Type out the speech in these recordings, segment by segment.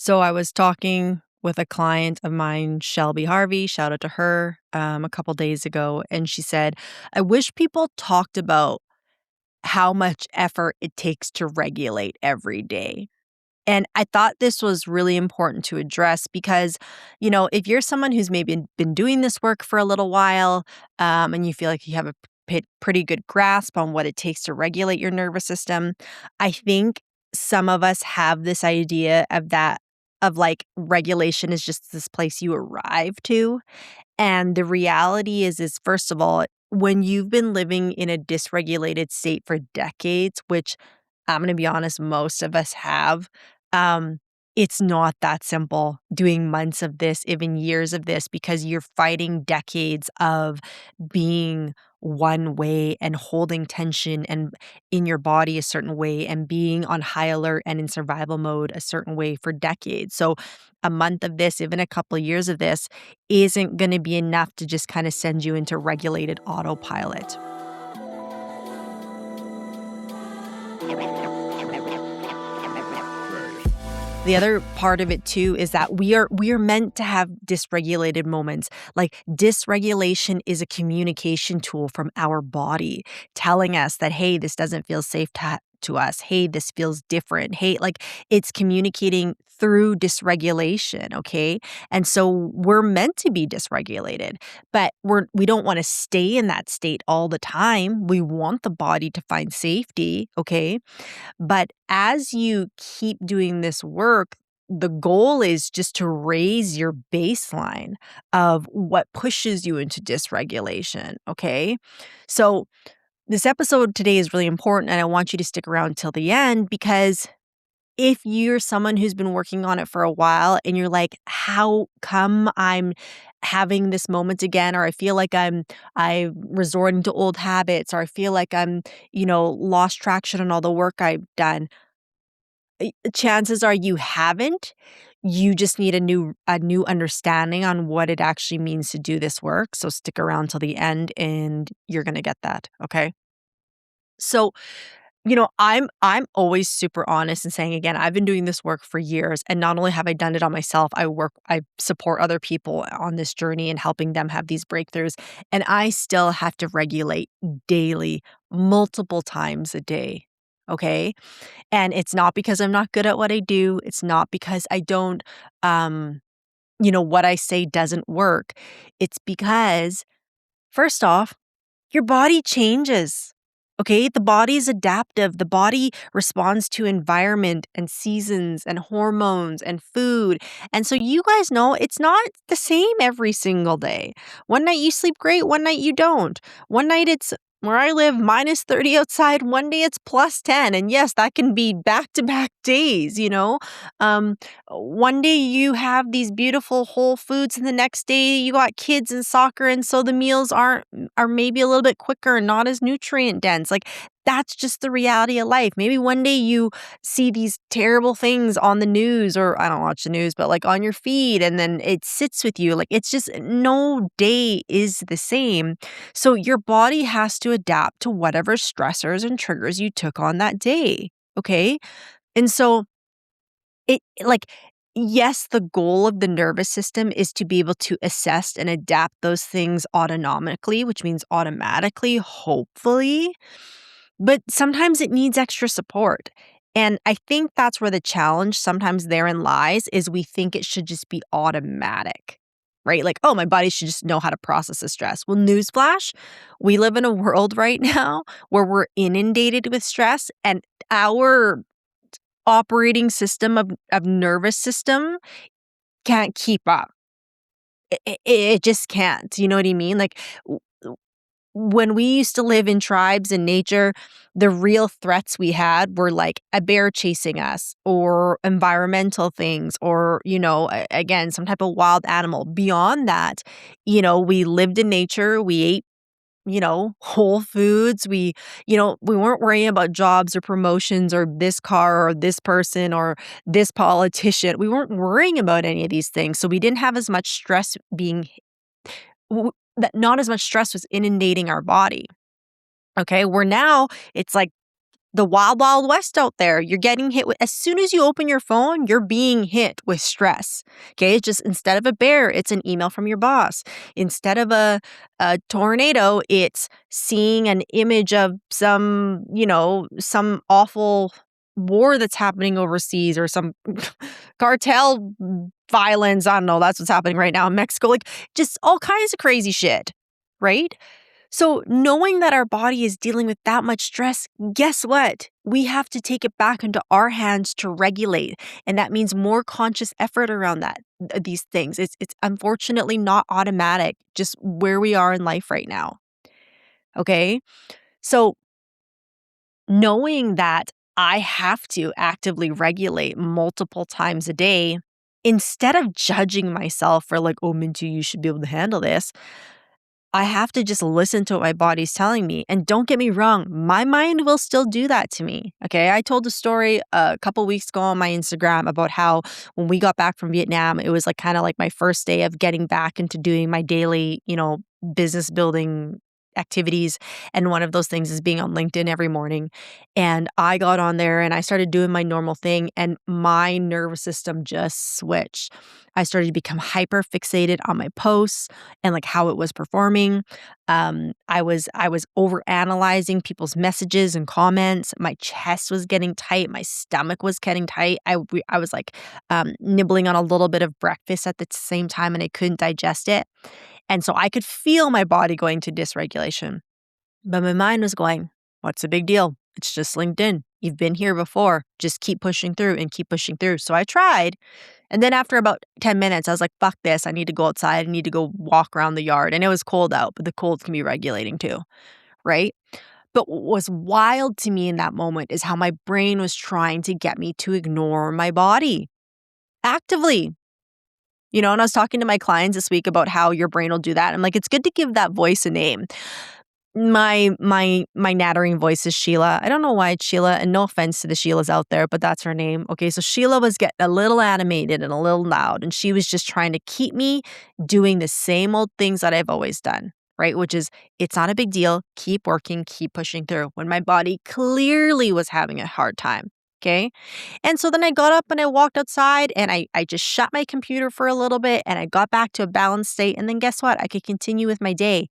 So I was talking with a client of mine, Shelby Harvey, shout out to her, a couple days ago, and she said, I wish people talked about how much effort it takes to regulate every day. And I thought this was really important to address because, if you're someone who's maybe been doing this work for a little while, and you feel like you have a pretty good grasp on what it takes to regulate your nervous system, I think some of us have this idea of like regulation is just this place you arrive to. And the reality is first of all, when you've been living in a dysregulated state for decades, which I'm gonna be honest, most of us have, um, it's not that simple doing months of this, even years of this, because you're fighting decades of being one way and holding tension and in your body a certain way and being on high alert and in survival mode a certain way for decades. So a month of this, even a couple of years of this, isn't going to be enough to just kind of send you into regulated autopilot. The other part of it too is that we are meant to have dysregulated moments. Like dysregulation is a communication tool from our body telling us that, hey, this doesn't feel safe to us. Hey, this feels different. Hey, like it's communicating through dysregulation, okay? And so we're meant to be dysregulated, but we don't want to stay in that state all the time. We want the body to find safety, okay? But as you keep doing this work, the goal is just to raise your baseline of what pushes you into dysregulation, okay? So, this episode today is really important, and I want you to stick around till the end because if you're someone who's been working on it for a while and you're like, how come I'm having this moment again? Or I feel like I'm resorting to old habits, or I feel like I'm lost traction on all the work I've done. Chances are you haven't. You just need a new understanding on what it actually means to do this work. So stick around till the end and you're gonna get that. Okay. So I'm always super honest in saying again, I've been doing this work for years, and not only have I done it on myself, I support other people on this journey and helping them have these breakthroughs, and I still have to regulate daily, multiple times a day. Okay? And it's not because I'm not good at what I do. It's not because I don't what I say doesn't work. It's because first off, your body changes. Okay? The body is adaptive. The body responds to environment and seasons and hormones and food. And so you guys know it's not the same every single day. One night you sleep great, one night you don't. One night it's where I live -30 outside, one day it's +10. And yes, that can be back-to-back days. Um, one day you have these beautiful whole foods and the next day you got kids and soccer and so the meals are maybe a little bit quicker and not as nutrient dense. Like that's just the reality of life. Maybe one day you see these terrible things on the news, or I don't watch the news, but like on your feed, and then it sits with you. Like it's just no day is the same. So your body has to adapt to whatever stressors and triggers you took on that day. Okay. And so like, yes, the goal of the nervous system is to be able to assess and adapt those things autonomically, which means automatically, hopefully, but sometimes it needs extra support. And I think that's where the challenge sometimes therein lies is we think it should just be automatic. Right? Like, oh, my body should just know how to process the stress. Well, newsflash, we live in a world right now where we're inundated with stress and our operating system of nervous system can't keep up. It just can't, you know what I mean? Like, w when we used to live in tribes and nature, the real threats we had were, like, a bear chasing us or environmental things or again, some type of wild animal. Beyond that we lived in nature, we ate whole foods. We weren't worrying about jobs or promotions or this car or this person or this politician. We weren't worrying about any of these things. So we didn't have as much stress that not as much stress was inundating our body. Okay. Where now it's like the wild, wild west out there. You're getting hit with, as soon as you open your phone, you're being hit with stress. Okay. It's just instead of a bear, it's an email from your boss. Instead of a tornado, it's seeing an image of some awful war that's happening overseas or some cartel violence. I don't know. That's what's happening right now in Mexico. Like just all kinds of crazy shit. Right. So, knowing that our body is dealing with that much stress, guess what? We have to take it back into our hands to regulate. And that means more conscious effort around these things. It's unfortunately not automatic, just where we are in life right now. Okay. So, knowing that I have to actively regulate multiple times a day, instead of judging myself for like, oh, Minty, you should be able to handle this. I have to just listen to what my body's telling me. And don't get me wrong, my mind will still do that to me. Okay. I told a story a couple weeks ago on my Instagram about how when we got back from Vietnam, it was like kind of like my first day of getting back into doing my daily, business building activities. And one of those things is being on LinkedIn every morning. And I got on there and I started doing my normal thing, and my nervous system just switched. I started to become hyper fixated on my posts and like how it was performing. I was over analyzing people's messages and comments. My chest was getting tight. My stomach was getting tight. I was like nibbling on a little bit of breakfast at the same time, and I couldn't digest it. And so I could feel my body going to dysregulation. But my mind was going, what's the big deal? It's just LinkedIn. You've been here before. Just keep pushing through and keep pushing through. So I tried. And then after about 10 minutes, I was like, fuck this. I need to go outside. I need to go walk around the yard. And it was cold out, but the cold can be regulating too, right? But what was wild to me in that moment is how my brain was trying to get me to ignore my body actively. And I was talking to my clients this week about how your brain will do that. I'm like, it's good to give that voice a name. My nattering voice is Sheila. I don't know why it's Sheila, and no offense to the Sheilas out there, but that's her name. Okay, so Sheila was getting a little animated and a little loud, and she was just trying to keep me doing the same old things that I've always done, right? Which is, it's not a big deal. Keep working, keep pushing through. When my body clearly was having a hard time. Okay. And so then I got up and I walked outside and I just shut my computer for a little bit and I got back to a balanced state. And then guess what? I could continue with my day.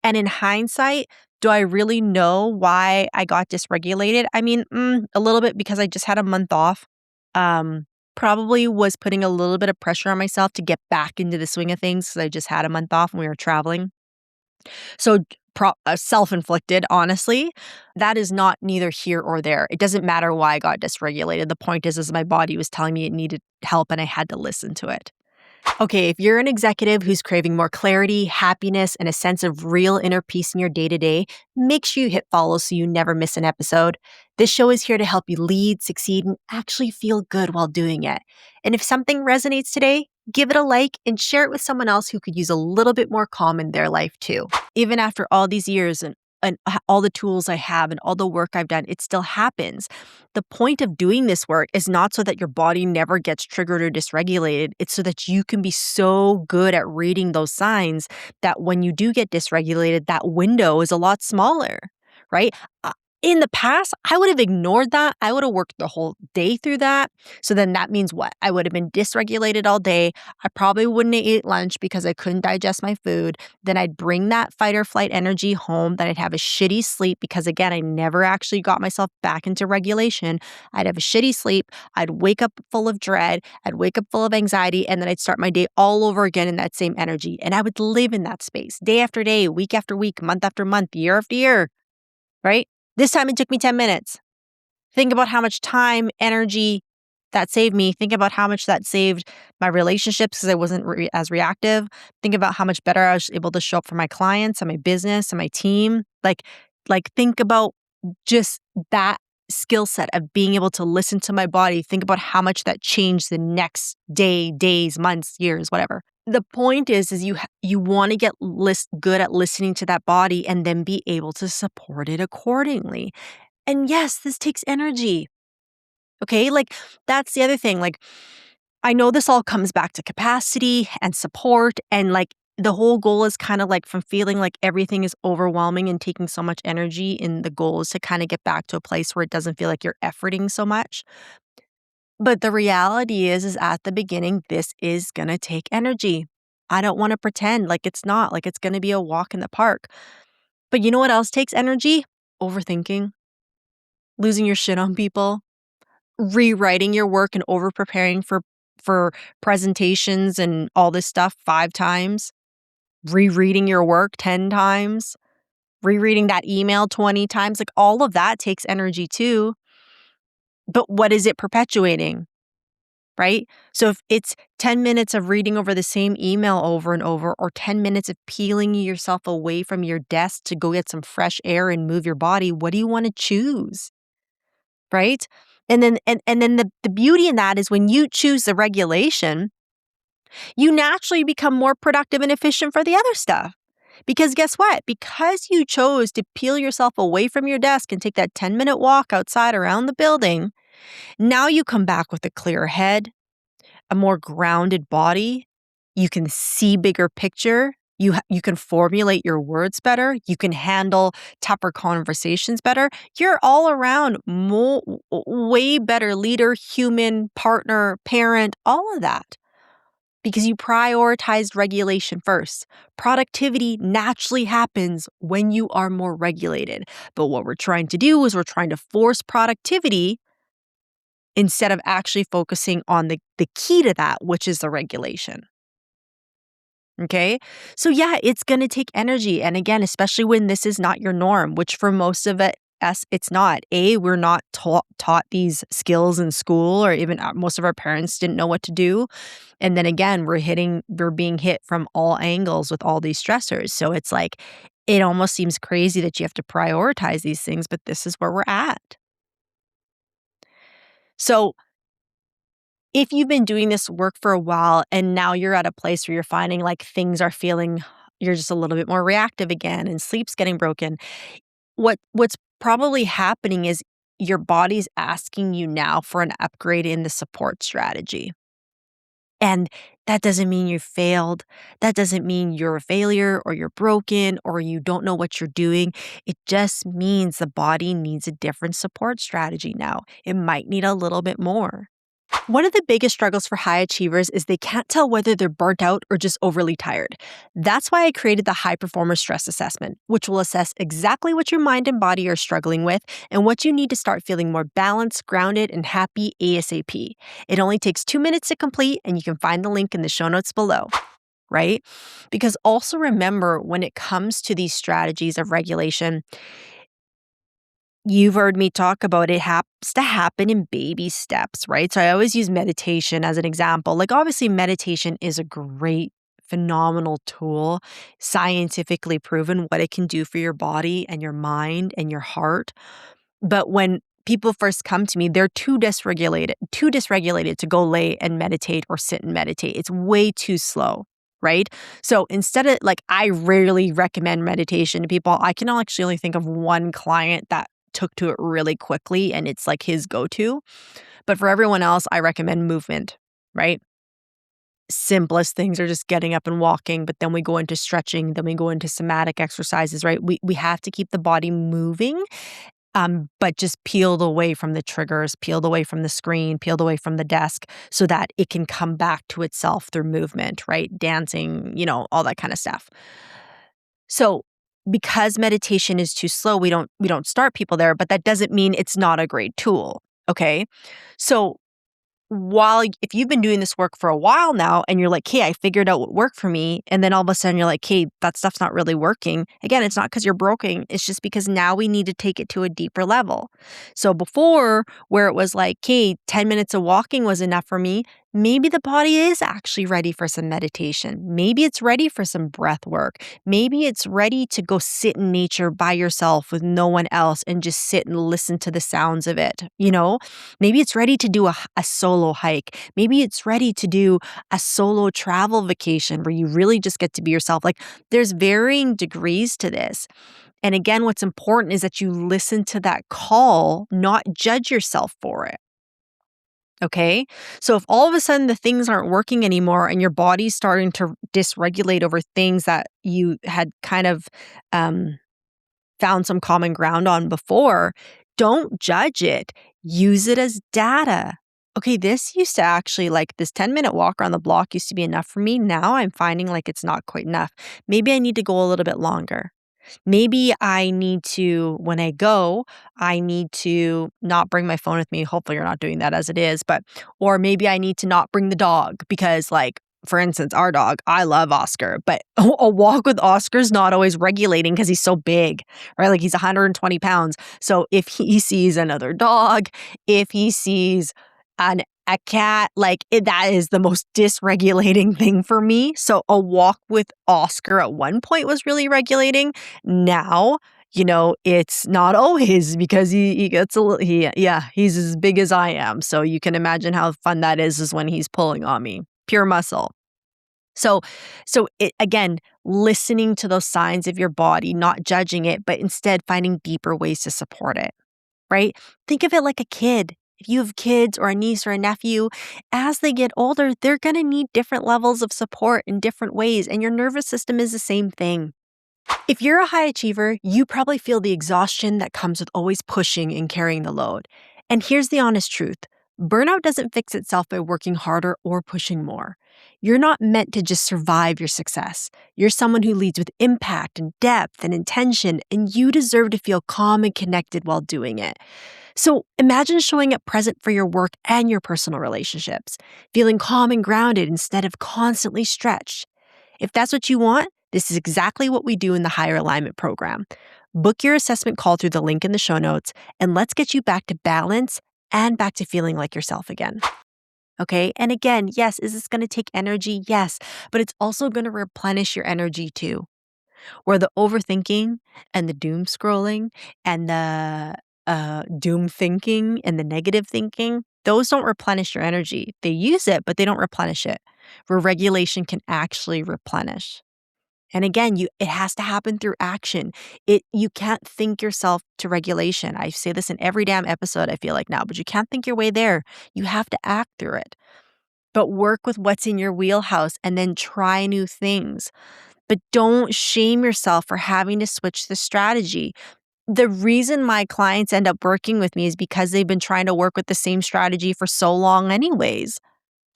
And in hindsight, do I really know why I got dysregulated? I mean, a little bit because I just had a month off. Probably was putting a little bit of pressure on myself to get back into the swing of things because I just had a month off when we were traveling. So self-inflicted, honestly, that is not neither here or there. It doesn't matter why I got dysregulated. The point is my body was telling me it needed help and I had to listen to it. Okay, if you're an executive who's craving more clarity, happiness, and a sense of real inner peace in your day-to-day, make sure you hit follow so you never miss an episode. This show is here to help you lead, succeed, and actually feel good while doing it. And if something resonates today, give it a like and share it with someone else who could use a little bit more calm in their life too. Even after all these years and all the tools I have and all the work I've done, it still happens. The point of doing this work is not so that your body never gets triggered or dysregulated. It's so that you can be so good at reading those signs that when you do get dysregulated, that window is a lot smaller, right? In the past, I would have ignored that. I would have worked the whole day through that. So then that means what? I would have been dysregulated all day. I probably wouldn't have ate lunch because I couldn't digest my food. Then I'd bring that fight or flight energy home. Then I'd have a shitty sleep because, again, I never actually got myself back into regulation. I'd have a shitty sleep. I'd wake up full of dread. I'd wake up full of anxiety. And then I'd start my day all over again in that same energy. And I would live in that space day after day, week after week, month after month, year after year, right? This time it took me 10 minutes. Think about how much time, energy that saved me. Think about how much that saved my relationships because I wasn't as reactive. Think about how much better I was able to show up for my clients and my business and my team. Like think about just that skill set of being able to listen to my body. Think about how much that changed the next day, days, months, years, whatever. The point is you want to get good at listening to that body and then be able to support it accordingly. And yes, this takes energy. Okay, that's the other thing. I know this all comes back to capacity and support, and the whole goal is kind of like from feeling like everything is overwhelming and taking so much energy, and the goal is to kind of get back to a place where it doesn't feel like you're efforting so much. But the reality is at the beginning, this is gonna take energy. I don't wanna pretend like it's not, like it's gonna be a walk in the park. But you know what else takes energy? Overthinking, losing your shit on people, rewriting your work and over preparing for presentations and all this stuff 5 times, rereading your work 10 times, rereading that email 20 times, like all of that takes energy too. But what is it perpetuating? Right? So if it's 10 minutes of reading over the same email over and over, or 10 minutes of peeling yourself away from your desk to go get some fresh air and move your body, what do you want to choose? Right? And then the beauty in that is when you choose the regulation, you naturally become more productive and efficient for the other stuff. Because guess what? Because you chose to peel yourself away from your desk and take that 10-minute walk outside around the building, now you come back with a clearer head, a more grounded body. You can see bigger picture. You can formulate your words better. You can handle tougher conversations better. You're all around way better leader, human, partner, parent, all of that because you prioritized regulation first. Productivity naturally happens when you are more regulated. But what we're trying to do is we're trying to force productivity instead of actually focusing on the key to that, which is the regulation. Okay. So, yeah, it's going to take energy. And again, especially when this is not your norm, which for most of us, it's not. We're not taught these skills in school, or even most of our parents didn't know what to do. And then again, we're being hit from all angles with all these stressors. So it's like, it almost seems crazy that you have to prioritize these things, but this is where we're at. So, if you've been doing this work for a while and now you're at a place where you're finding like things are feeling you're just a little bit more reactive again and sleep's getting broken, what's probably happening is your body's asking you now for an upgrade in the support strategy. And that doesn't mean you failed. That doesn't mean you're a failure or you're broken or you don't know what you're doing. It just means the body needs a different support strategy now. It might need a little bit more. One of the biggest struggles for high achievers is they can't tell whether they're burnt out or just overly tired. That's why I created the High Performer Stress Assessment, which will assess exactly what your mind and body are struggling with and what you need to start feeling more balanced, grounded, and happy ASAP. It only takes 2 minutes to complete, and you can find the link in the show notes below. Right? Because also remember, when it comes to these strategies of regulation, you've heard me talk about it has to happen in baby steps, right? So I always use meditation as an example. Like, obviously, meditation is a great, phenomenal tool, scientifically proven what it can do for your body and your mind and your heart. But when people first come to me, they're too dysregulated to go lay and meditate or sit and meditate. It's way too slow. Right. So instead of like, I rarely recommend meditation to people. I can actually only think of one client that took to it really quickly and it's like his go-to. But for everyone else, I recommend movement, right? Simplest things are just getting up and walking, but then we go into stretching, then we go into somatic exercises, right? We have to keep the body moving, but just peeled away from the triggers, peeled away from the screen, peeled away from the desk so that it can come back to itself through movement, right? Dancing, all that kind of stuff. So because meditation is too slow, we don't start people there, but that doesn't mean it's not a great tool. Okay. So if you've been doing this work for a while now and you're like, hey, I figured out what worked for me. And then all of a sudden you're like, hey, that stuff's not really working. Again, it's not because you're broken. It's just because now we need to take it to a deeper level. So before, where it was like, hey, 10 minutes of walking was enough for me, maybe the body is actually ready for some meditation. Maybe it's ready for some breath work. Maybe it's ready to go sit in nature by yourself with no one else and just sit and listen to the sounds of it. Maybe it's ready to do a solo hike. Maybe it's ready to do a solo travel vacation where you really just get to be yourself. Like, there's varying degrees to this. And again, what's important is that you listen to that call, not judge yourself for it. Okay. So if all of a sudden the things aren't working anymore and your body's starting to dysregulate over things that you had kind of um, found some common ground on before, don't judge it. Use it as data. Okay, this used to actually like this 10-minute walk around the block used to be enough for me. Now I'm finding like it's not quite enough. Maybe I need to go a little bit longer. Maybe I need to, when I go, I need to not bring my phone with me. Hopefully, you're not doing that as it is, but, or maybe I need to not bring the dog because, like, for instance, our dog, I love Oscar, but a walk with Oscar's not always regulating because he's so big, right? Like he's 120 pounds. So if he sees another dog, if he sees an a cat, like that is the most dysregulating thing for me. So a walk with Oscar at one point was really regulating. Now, it's not always because he gets a little, he's as big as I am. So you can imagine how fun that is when he's pulling on me. Pure muscle. So it, again, listening to those signs of your body, not judging it, but instead finding deeper ways to support it, right? Think of it like a kid. If you have kids or a niece or a nephew, as they get older, they're going to need different levels of support in different ways, and your nervous system is the same thing. If you're a high achiever, you probably feel the exhaustion that comes with always pushing and carrying the load. And here's the honest truth. Burnout doesn't fix itself by working harder or pushing more. You're not meant to just survive your success. You're someone who leads with impact and depth and intention, and you deserve to feel calm and connected while doing it. So imagine showing up present for your work and your personal relationships, feeling calm and grounded instead of constantly stretched. If that's what you want, this is exactly what we do in the Higher Alignment program. Book your assessment call through the link in the show notes, and let's get you back to balance and back to feeling like yourself again. Okay. And again, yes, is this going to take energy? Yes. But it's also going to replenish your energy too. Where the overthinking and the doom scrolling and the doom thinking and the negative thinking, those don't replenish your energy. They use it, but they don't replenish it. Where regulation can actually replenish. And again, it has to happen through action. You can't think yourself to regulation. I say this in every damn episode, I feel like now, but you can't think your way there. You have to act through it. But work with what's in your wheelhouse and then try new things. But don't shame yourself for having to switch the strategy. The reason my clients end up working with me is because they've been trying to work with the same strategy for so long anyways.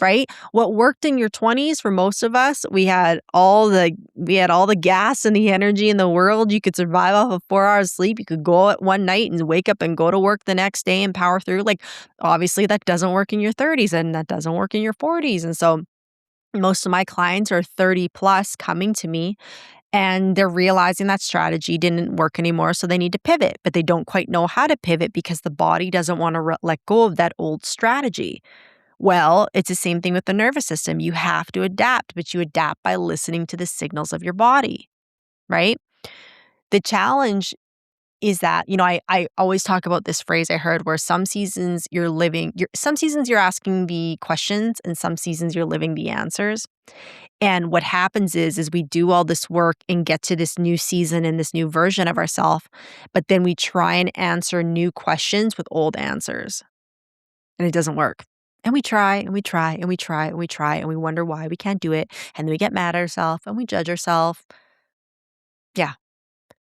Right? What worked in your 20s for most of us, we had all the gas and the energy in the world. You could survive off of 4 hours sleep. You could go at one night and wake up and go to work the next day and power through. Like, obviously that doesn't work in your 30s and that doesn't work in your 40s. And so most of my clients are 30 plus coming to me and they're realizing that strategy didn't work anymore. So they need to pivot, but they don't quite know how to pivot because the body doesn't want to let go of that old strategy. Well, it's the same thing with the nervous system. You have to adapt, but you adapt by listening to the signals of your body, right? The challenge is that, I always talk about this phrase I heard where some seasons some seasons you're asking the questions and some seasons you're living the answers. And what happens is we do all this work and get to this new season and this new version of ourselves, but then we try and answer new questions with old answers. And it doesn't work. And we try and we try and we try and we try and we wonder why we can't do it. And then we get mad at ourselves and we judge ourselves. Yeah.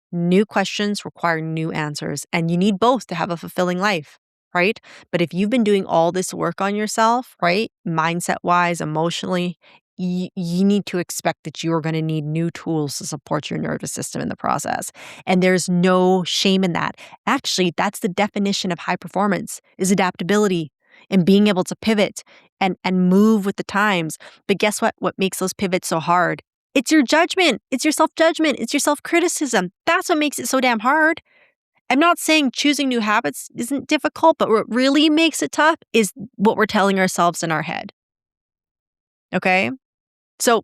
New questions require new answers. And you need both to have a fulfilling life, right? But if you've been doing all this work on yourself, right? Mindset wise, emotionally, you need to expect that you are going to need new tools to support your nervous system in the process. And there's no shame in that. Actually, that's the definition of high performance is adaptability and being able to pivot and move with the times. But guess what? What makes those pivots so hard? It's your judgment. It's your self-judgment. It's your self-criticism. That's what makes it so damn hard. I'm not saying choosing new habits isn't difficult, but what really makes it tough is what we're telling ourselves in our head. Okay? So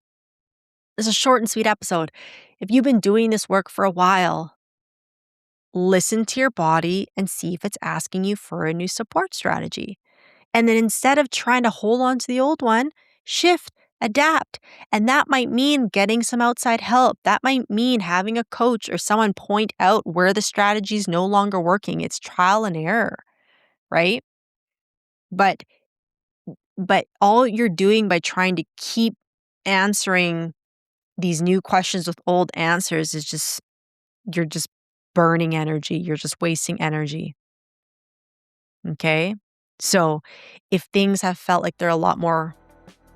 it's a short and sweet episode. If you've been doing this work for a while, listen to your body and see if it's asking you for a new support strategy. And then instead of trying to hold on to the old one, shift, adapt. And that might mean getting some outside help. That might mean having a coach or someone point out where the strategy is no longer working. It's trial and error, right? But But all you're doing by trying to keep answering these new questions with old answers is you're just burning energy. You're just wasting energy. Okay? So if things have felt like they're a lot more,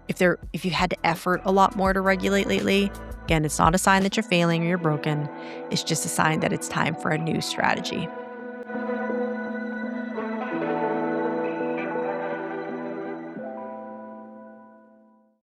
if you had to effort a lot more to regulate lately, again, it's not a sign that you're failing or you're broken. It's just a sign that it's time for a new strategy.